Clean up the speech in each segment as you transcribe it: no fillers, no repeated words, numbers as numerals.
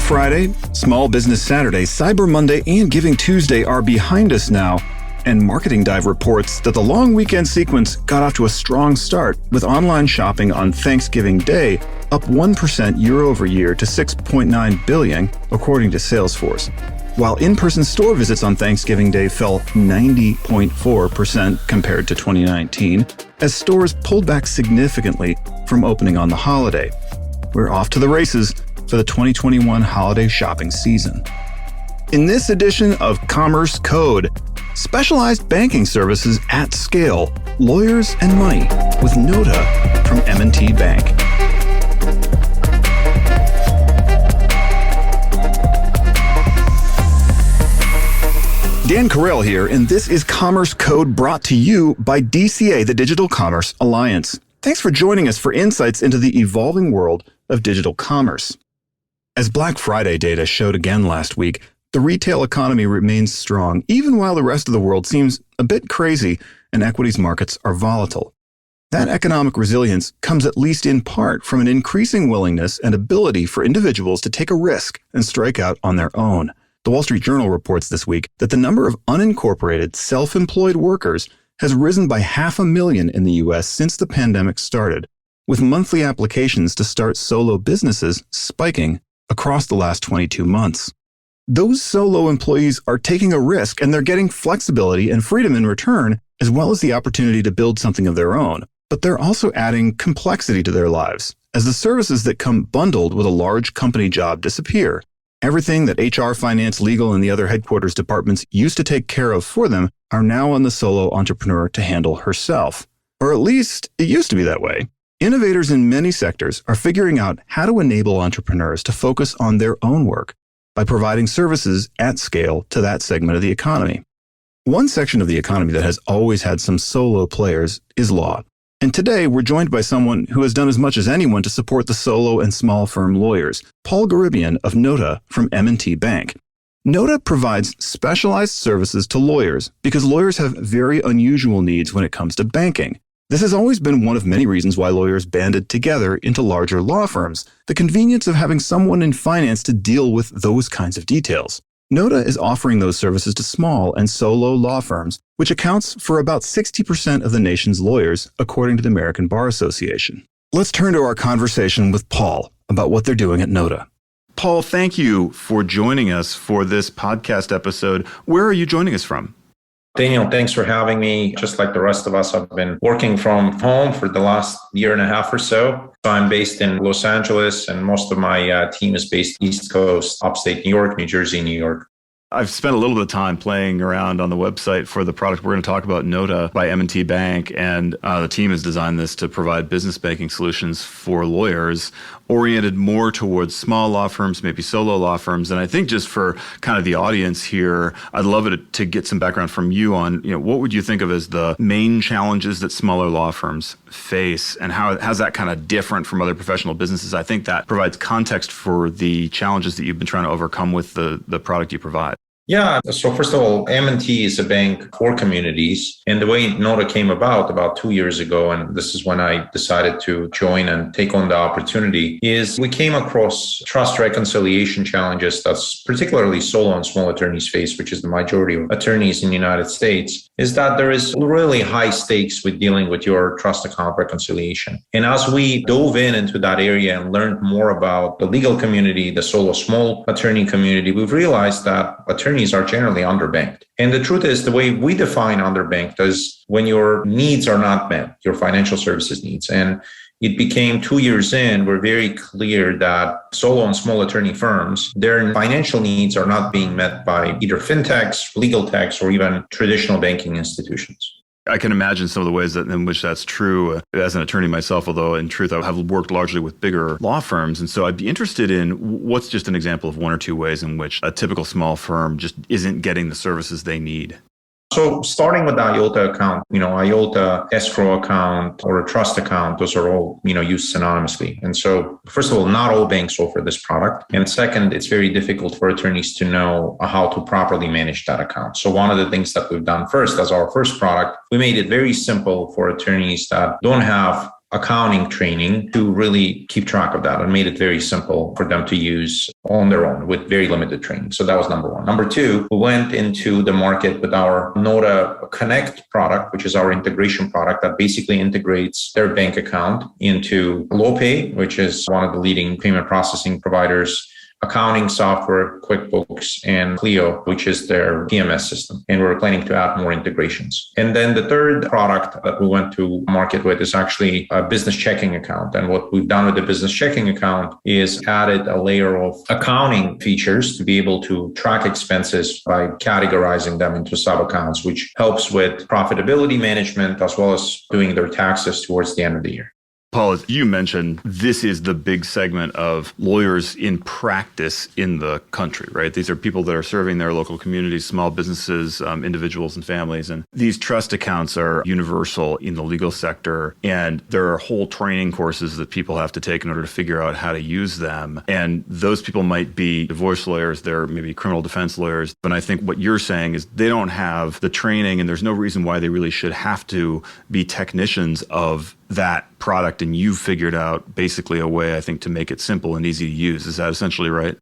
Friday, Small Business Saturday, Cyber Monday, and Giving Tuesday are behind us now, and Marketing Dive reports that the long weekend sequence got off to a strong start, with online shopping on Thanksgiving Day up 1% year over year to 6.9 billion, according to Salesforce. While in-person store visits on Thanksgiving Day fell 90.4% compared to 2019, as stores pulled back significantly from opening on the holiday. We're off to the races for the 2021 holiday shopping season. In this edition of Commerce Code, specialized banking services at scale, lawyers and money, with Nota from M&T Bank. Dan Carell here, and this is Commerce Code brought to you by DCA, the Digital Commerce Alliance. Thanks for joining us for insights into the evolving world of digital commerce. As Black Friday data showed again last week, the retail economy remains strong, even while the rest of the world seems a bit crazy and equities markets are volatile. That economic resilience comes at least in part from an increasing willingness and ability for individuals to take a risk and strike out on their own. The Wall Street Journal reports this week that the number of unincorporated, self-employed workers has risen by 500,000 in the U.S. since the pandemic started, with monthly applications to start solo businesses spiking across the last 22 months. Those solo employees are taking a risk, and they're getting flexibility and freedom in return, as well as the opportunity to build something of their own. But they're also adding complexity to their lives, as the services that come bundled with a large company job disappear. Everything that HR, finance, legal, and the other headquarters departments used to take care of for them are now on the solo entrepreneur to handle herself. Or at least, it used to be that way. Innovators in many sectors are figuring out how to enable entrepreneurs to focus on their own work by providing services at scale to that segment of the economy. One section of the economy that has always had some solo players is law. And today, we're joined by someone who has done as much as anyone to support the solo and small firm lawyers, Paul Garibian of Nota from M&T Bank. Nota provides specialized services to lawyers because lawyers have very unusual needs when it comes to banking. This has always been one of many reasons why lawyers banded together into larger law firms, the convenience of having someone in finance to deal with those kinds of details. Nota is offering those services to small and solo law firms, which accounts for about 60% of the nation's lawyers, according to the American Bar Association. Let's turn to our conversation with Paul about what they're doing at Nota. Paul, thank you for joining us for this podcast episode. Where are you joining us from? Daniel, thanks for having me. Just like the rest of us, I've been working from home for the last year and a half or so. I'm based in Los Angeles, and most of my team is based East Coast, upstate New York, New Jersey, New York. I've spent a little bit of time playing around on the website for the product we're going to talk about, Nota by M&T Bank, and the team has designed this to provide business banking solutions for lawyers oriented more towards small law firms, maybe solo law firms. And I think just for kind of the audience here, I'd love it to get some background from you on, what would you think of as the main challenges that smaller law firms face, and how's that kind of different from other professional businesses? I think that provides context for the challenges that you've been trying to overcome with the product you provide. Yeah. So first of all, M&T is a bank for communities. And the way Nota came about 2 years ago, and this is when I decided to join and take on the opportunity, is we came across trust reconciliation challenges that's particularly solo and small attorneys face, which is the majority of attorneys in the United States, is that there is really high stakes with dealing with your trust account reconciliation. And as we dove into that area and learned more about the legal community, the solo small attorney community, we've realized that attorneys are generally underbanked. And the truth is, the way we define underbanked is when your needs are not met, your financial services needs. And it became 2 years in, we're very clear that solo and small attorney firms, their financial needs are not being met by either fintechs, legal techs, or even traditional banking institutions. I can imagine some of the ways in which that's true as an attorney myself, although in truth, I have worked largely with bigger law firms. And so I'd be interested in what's just an example of one or two ways in which a typical small firm just isn't getting the services they need. So starting with the IOTA account, IOTA escrow account or a trust account, those are all, used synonymously. And so first of all, not all banks offer this product. And second, it's very difficult for attorneys to know how to properly manage that account. So one of the things that we've done first as our first product, we made it very simple for attorneys that don't have accounting training to really keep track of that and made it very simple for them to use on their own with very limited training. So that was number one. Number two, we went into the market with our Nota Connect product, which is our integration product that basically integrates their bank account into LoPay, which is one of the leading payment processing providers, accounting software, QuickBooks, and Clio, which is their PMS system. And we're planning to add more integrations. And then the third product that we went to market with is actually a business checking account. And what we've done with the business checking account is added a layer of accounting features to be able to track expenses by categorizing them into sub-accounts, which helps with profitability management as well as doing their taxes towards the end of the year. Paul, as you mentioned, this is the big segment of lawyers in practice in the country, right? These are people that are serving their local communities, small businesses, individuals and families. And these trust accounts are universal in the legal sector. And there are whole training courses that people have to take in order to figure out how to use them. And those people might be divorce lawyers, they're maybe criminal defense lawyers. And I think what you're saying is they don't have the training, and there's no reason why they really should have to be technicians of that product, and you've figured out basically a way, I think, to make it simple and easy to use. Is that essentially right?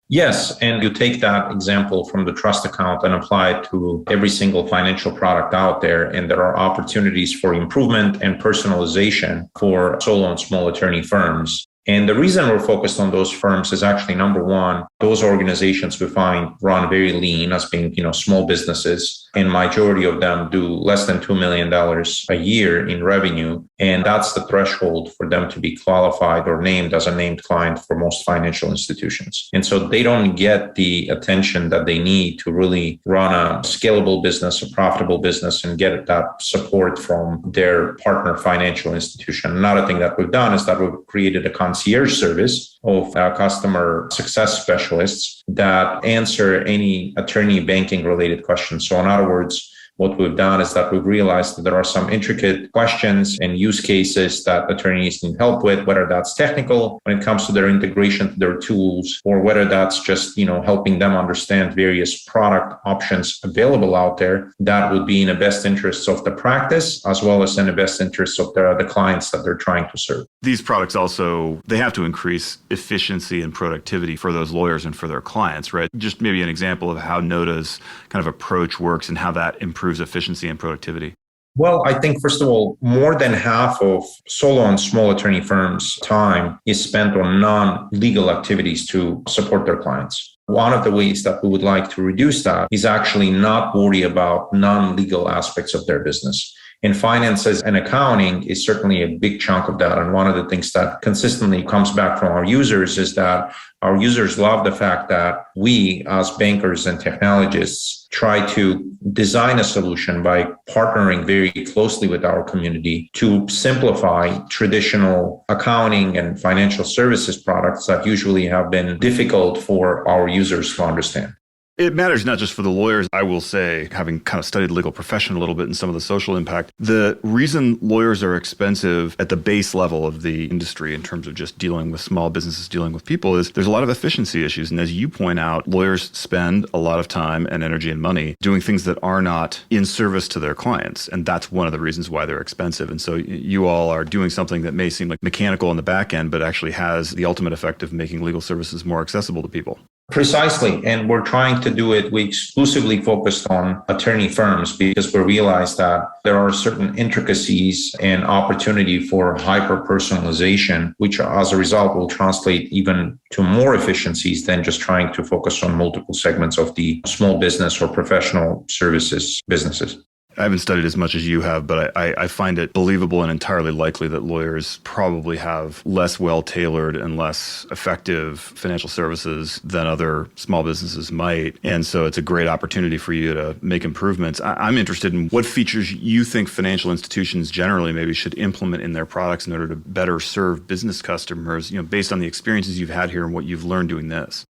Yes. And you take that example from the trust account and apply it to every single financial product out there. And there are opportunities for improvement and personalization for solo and small attorney firms. And the reason we're focused on those firms is actually, number one, those organizations we find run very lean as being, small businesses. And majority of them do less than $2 million a year in revenue. And that's the threshold for them to be qualified or named as a named client for most financial institutions. And so they don't get the attention that they need to really run a scalable business, a profitable business, and get that support from their partner financial institution. Another thing that we've done is that we've created a concierge service of customer success specialists that answer any attorney banking related questions. So in other words, what we've done is that we've realized that there are some intricate questions and use cases that attorneys need help with, whether that's technical when it comes to their integration to their tools, or whether that's just, helping them understand various product options available out there that would be in the best interests of the practice, as well as in the best interests of the clients that they're trying to serve. These products also, they have to increase efficiency and productivity for those lawyers and for their clients, right? Just maybe an example of how Nota's kind of approach works and how that improves efficiency and productivity. Well, I think, first of all, more than half of solo and small attorney firms' time is spent on non-legal activities to support their clients. One of the ways that we would like to reduce that is actually not worry about non-legal aspects of their business. And finances and accounting is certainly a big chunk of that. And one of the things that consistently comes back from our users is that our users love the fact that we, as bankers and technologists, try to design a solution by partnering very closely with our community to simplify traditional accounting and financial services products that usually have been difficult for our users to understand. It matters not just for the lawyers. I will say, having kind of studied the legal profession a little bit and some of the social impact, the reason lawyers are expensive at the base level of the industry in terms of just dealing with small businesses, dealing with people, is there's a lot of efficiency issues. And as you point out, lawyers spend a lot of time and energy and money doing things that are not in service to their clients. And that's one of the reasons why they're expensive. And so you all are doing something that may seem like mechanical on the back end, but actually has the ultimate effect of making legal services more accessible to people. Precisely. And we're trying to do it. We exclusively focused on attorney firms because we realized that there are certain intricacies and opportunity for hyper personalization, which as a result will translate even to more efficiencies than just trying to focus on multiple segments of the small business or professional services businesses. I haven't studied as much as you have, but I find it believable and entirely likely that lawyers probably have less well-tailored and less effective financial services than other small businesses might. And so it's a great opportunity for you to make improvements. I'm interested in what features you think financial institutions generally maybe should implement in their products in order to better serve business customers, based on the experiences you've had here and what you've learned doing this.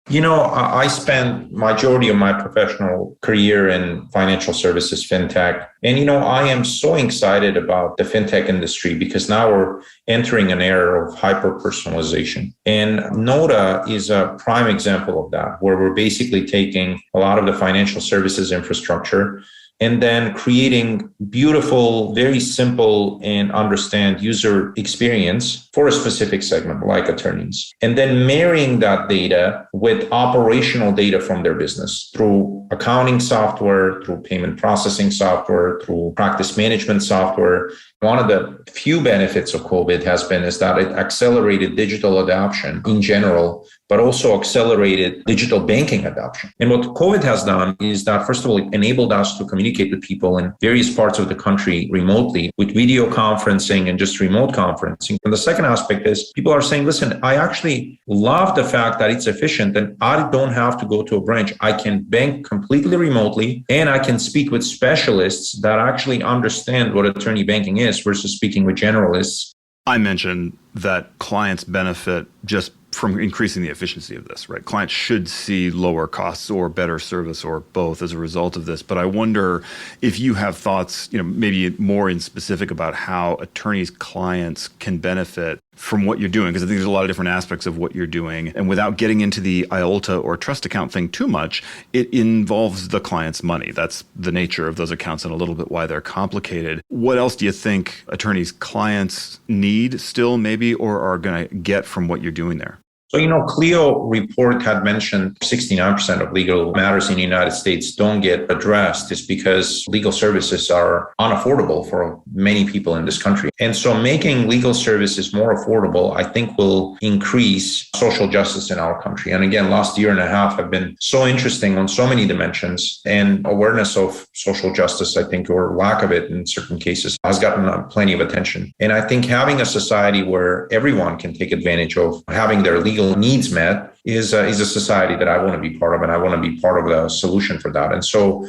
I spent majority of my professional career in financial services, fintech. And, I am so excited about the fintech industry because now we're entering an era of hyper-personalization. And Nota is a prime example of that, where we're basically taking a lot of the financial services infrastructure, and then creating beautiful, very simple and understand user experience for a specific segment like attorneys. And then marrying that data with operational data from their business through accounting software, through payment processing software, through practice management software. One of the few benefits of COVID is that it accelerated digital adoption in general, but also accelerated digital banking adoption. And what COVID has done is that, first of all, it enabled us to communicate with people in various parts of the country remotely with video conferencing and just remote conferencing. And the second aspect is people are saying, listen, I actually love the fact that it's efficient and I don't have to go to a branch. I can bank completely remotely and I can speak with specialists that actually understand what attorney banking is versus speaking with generalists. I mentioned that clients benefit just from increasing the efficiency of this, right? Clients should see lower costs or better service or both as a result of this. But I wonder if you have thoughts, maybe more in specific about how attorneys' clients can benefit from what you're doing, because I think there's a lot of different aspects of what you're doing. And without getting into the IOLTA or trust account thing too much, it involves the client's money. That's the nature of those accounts and a little bit why they're complicated. What else do you think attorneys' clients need still maybe or are going to get from what you're doing there? So, Clio report had mentioned 69% of legal matters in the United States don't get addressed is because legal services are unaffordable for many people in this country. And so making legal services more affordable, I think will increase social justice in our country. And again, last year and a half have been so interesting on so many dimensions, and awareness of social justice, I think, or lack of it in certain cases, has gotten plenty of attention. And I think having a society where everyone can take advantage of having their legal needs met is a society that I want to be part of, and I want to be part of the solution for that. And so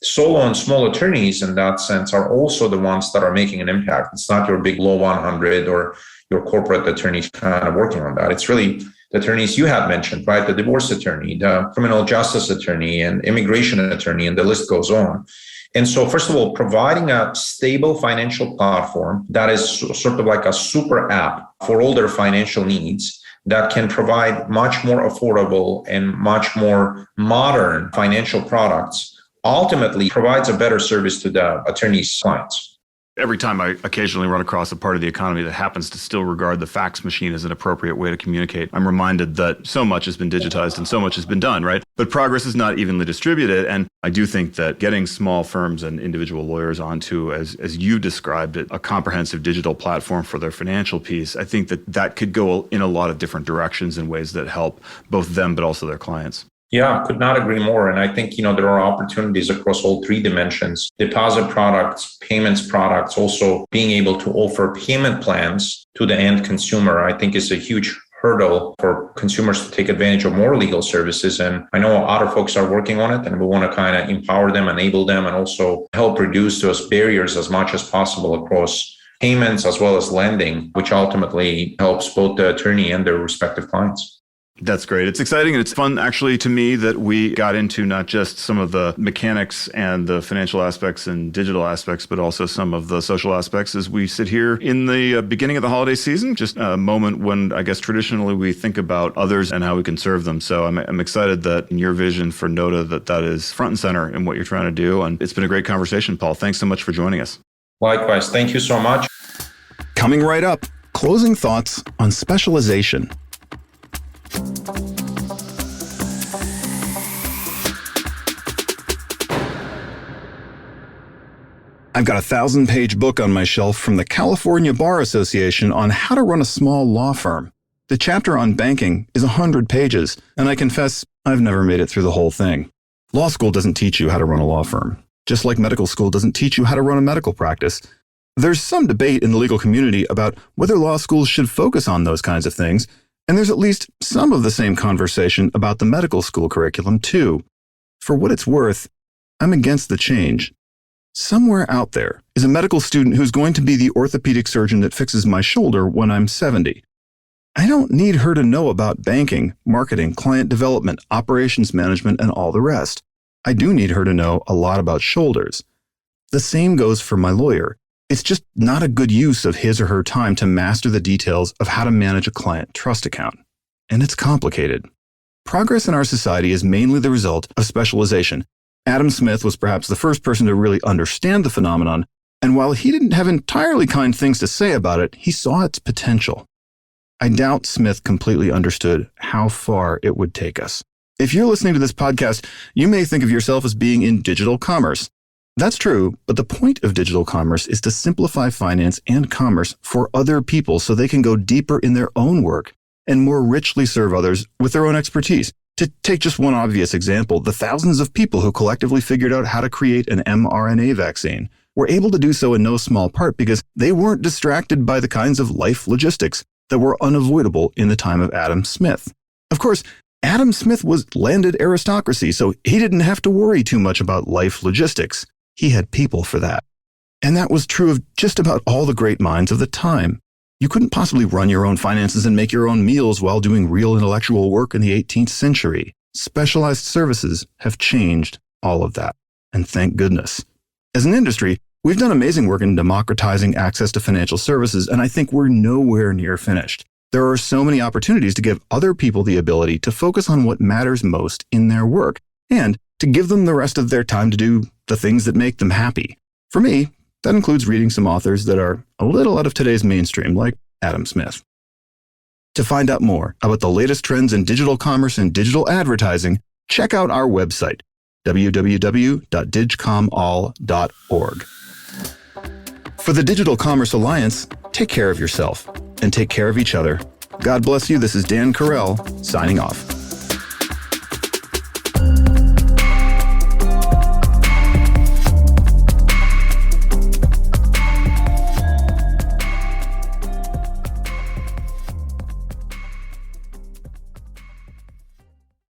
solo and small attorneys in that sense are also the ones that are making an impact. It's not your big low 100 or your corporate attorneys kind of working on that. It's really the attorneys you had mentioned, right? The divorce attorney, the criminal justice attorney, and immigration attorney, and the list goes on. And so, first of all, providing a stable financial platform that is sort of like a super app for all their financial needs that can provide much more affordable and much more modern financial products ultimately provides a better service to the attorney's clients. Every time I occasionally run across a part of the economy that happens to still regard the fax machine as an appropriate way to communicate, I'm reminded that so much has been digitized and so much has been done, right? But progress is not evenly distributed. And I do think that getting small firms and individual lawyers onto, as you described it, a comprehensive digital platform for their financial piece, I think that could go in a lot of different directions in ways that help both them but also their clients. Yeah, could not agree more. And I think, there are opportunities across all three dimensions: deposit products, payments products, also being able to offer payment plans to the end consumer, I think is a huge hurdle for consumers to take advantage of more legal services. And I know other folks are working on it, and we want to kind of empower them, enable them, and also help reduce those barriers as much as possible across payments as well as lending, which ultimately helps both the attorney and their respective clients. That's great. It's exciting, and it's fun actually to me that we got into not just some of the mechanics and the financial aspects and digital aspects, but also some of the social aspects as we sit here in the beginning of the holiday season, just a moment when I guess traditionally we think about others and how we can serve them. So I'm excited that in your vision for Nota that is front and center in what you're trying to do. And it's been a great conversation, Paul. Thanks so much for joining us. Likewise. Thank you so much. Coming right up, closing thoughts on specialization. I've got a 1,000-page book on my shelf from the California Bar Association on how to run a small law firm. The chapter on banking is 100 pages, and I confess I've never made it through the whole thing. Law school doesn't teach you how to run a law firm, just like medical school doesn't teach you how to run a medical practice. There's some debate in the legal community about whether law schools should focus on those kinds of things, and there's at least some of the same conversation about the medical school curriculum, too. For what it's worth, I'm against the change. Somewhere out there is a medical student who's going to be the orthopedic surgeon that fixes my shoulder when I'm 70. I don't need her to know about banking, marketing, client development, operations management, and all the rest. I do need her to know a lot about shoulders. The same goes for my lawyer. It's just not a good use of his or her time to master the details of how to manage a client trust account. And it's complicated. Progress in our society is mainly the result of specialization. Adam Smith was perhaps the first person to really understand the phenomenon, and while he didn't have entirely kind things to say about it, he saw its potential. I doubt Smith completely understood how far it would take us. If you're listening to this podcast, you may think of yourself as being in digital commerce. That's true, but the point of digital commerce is to simplify finance and commerce for other people so they can go deeper in their own work and more richly serve others with their own expertise. To take just one obvious example, the thousands of people who collectively figured out how to create an mRNA vaccine were able to do so in no small part because they weren't distracted by the kinds of life logistics that were unavoidable in the time of Adam Smith. Of course, Adam Smith was landed aristocracy, so he didn't have to worry too much about life logistics. He had people for that. And that was true of just about all the great minds of the time. You couldn't possibly run your own finances and make your own meals while doing real intellectual work in the 18th century. Specialized services have changed all of that. And thank goodness. As an industry, we've done amazing work in democratizing access to financial services, and I think we're nowhere near finished. There are so many opportunities to give other people the ability to focus on what matters most in their work, and to give them the rest of their time to do the things that make them happy. For me, that includes reading some authors that are a little out of today's mainstream, like Adam Smith. To find out more about the latest trends in digital commerce and digital advertising, check out our website, www.digcomall.org. For the Digital Commerce Alliance, take care of yourself and take care of each other. God bless you. This is Dan Carell, signing off.